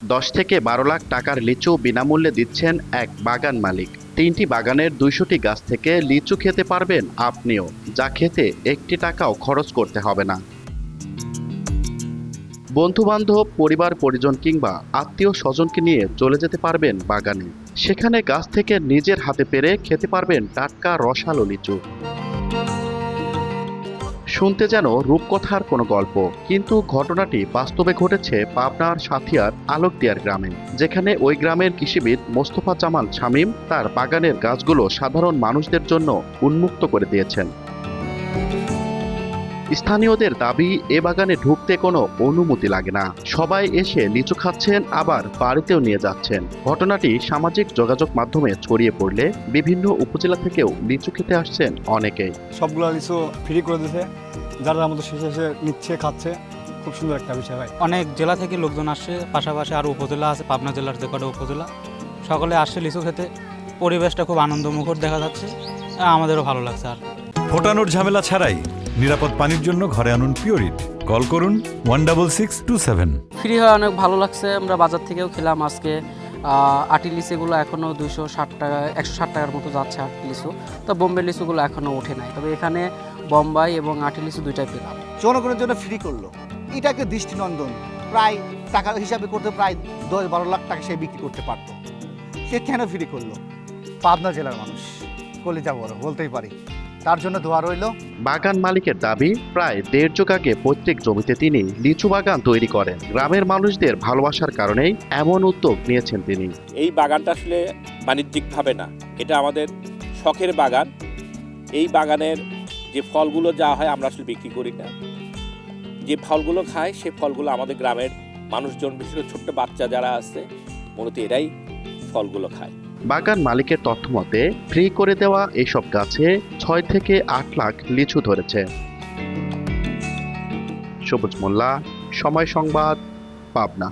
10 থেকে 12 লাখ টাকার লিচু বিনামূল্যে দিচ্ছেন এক বাগান মালিক। 3টি বাগানের 200টি গাছ থেকে লিচু খেতে পারবেন আপনিও, যা খেতে 1টি টাকাও খরচ করতে হবে না। বন্ধু-বান্ধব, পরিবার পরিজন কিংবা আত্মীয় স্বজনকে নিয়ে চলে যেতে পারবেন বাগানে। সেখানে গাছ থেকে নিজের হাতে পেড়ে খেতে পারবেন টাটকা রসালো লিচু। শুনতে যেন রূপকথার কোনো গল্প, কিন্তু ঘটনাটি বাস্তবে ঘটেছে পাবনার সাঁথিয়ার আলোকদিয়ার গ্রামে, যেখানে ওই গ্রামের কৃষিবিদ মোস্তফা জামাল শামীম তার বাগানের গাছগুলো সাধারণ মানুষদের জন্য উন্মুক্ত করে দিয়েছেন। স্থানীয়দের দাবি, এ বাগানে ঢুকতে কোনো অনুমতি লাগে না। সবাই এসে লিচু খাচ্ছেন, আবার বাড়িতেও নিয়ে যাচ্ছেন। ঘটনাটি সামাজিক যোগাযোগ মাধ্যমে ছড়িয়ে পড়লে বিভিন্ন উপজেলা থেকেও লিচু খেতে আসছেন অনেকেই। সবগুলো লিচু ফ্রি করে দিয়েছে, যারা আমাদের শেষে এসে নিচ্ছে খাচ্ছে। খুব সুন্দর একটা বিষয় ভাই। অনেক জেলা থেকে লোকজন আসছে, পাশাপাশি আরও উপজেলা আছে, পাবনা জেলার যে কটা উপজেলা, সকলে আসছে লিচু খেতে। পরিবেশটা খুব আনন্দমুখর দেখা যাচ্ছে, আমাদেরও ভালো লাগছে। আর ফোটানোর ঝামেলা ছাড়াই নিরাপদ পানির জন্য ঘরে আনুন পিওরিট। কল করুন 16627। ফ্রি হয়ে অনেক ভালো লাগছে। আমরা বাজার থেকেও খেলাম আজকে। আটি লিচুগুলো এখনও 260 টাকা 160 টাকার মতো যাচ্ছে আটি লিচু। তো বোম্বে লিচুগুলো এখনও ওঠে নাই, তবে এখানে বোম্বাই এবং আটি লিচু দুইটাই পেলাম। জনগণের জন্য ফ্রি করলো, এটাকে দৃষ্টিনন্দন। প্রায় টাকার হিসাবে করতে প্রায় 10-12 লাখ টাকা সে বিক্রি করতে পারতো। সে কেন ফ্রি করলো? পাবনা জেলার মানুষ কলিজা বড় বলতেই পারি, তার জন্য দোয়া রইল। বাগান মালিকের দাবি, প্রায় 1.5 যুগ আগে পৈতৃক জমিতে তিনি লিচু বাগান তৈরি করেন। গ্রামের মানুষদের ভালোবাসার কারণেই এমন উদ্যোগ নিয়েছেন তিনি। এই বাগানটা আসলে বাণিজ্যিকভাবে না, এটা আমাদের শখের বাগান। এই বাগানের যে ফলগুলো যা হয় আমরা আসলে বিক্রি করি না। যে ফলগুলো খায় সে ফলগুলো আমাদের গ্রামের মানুষজন, বিশেষ করে ছোট্ট বাচ্চা যারা আছে, মূলত এরাই ফলগুলো খায়। বাগান মালিকের তথ্য মতে ফ্রি করে দেওয়া এসব গাছে 6 থেকে 8 লাখ লিচু ধরেছে। সবুজ মোল্লা, সময় সংবাদ, পাবনা।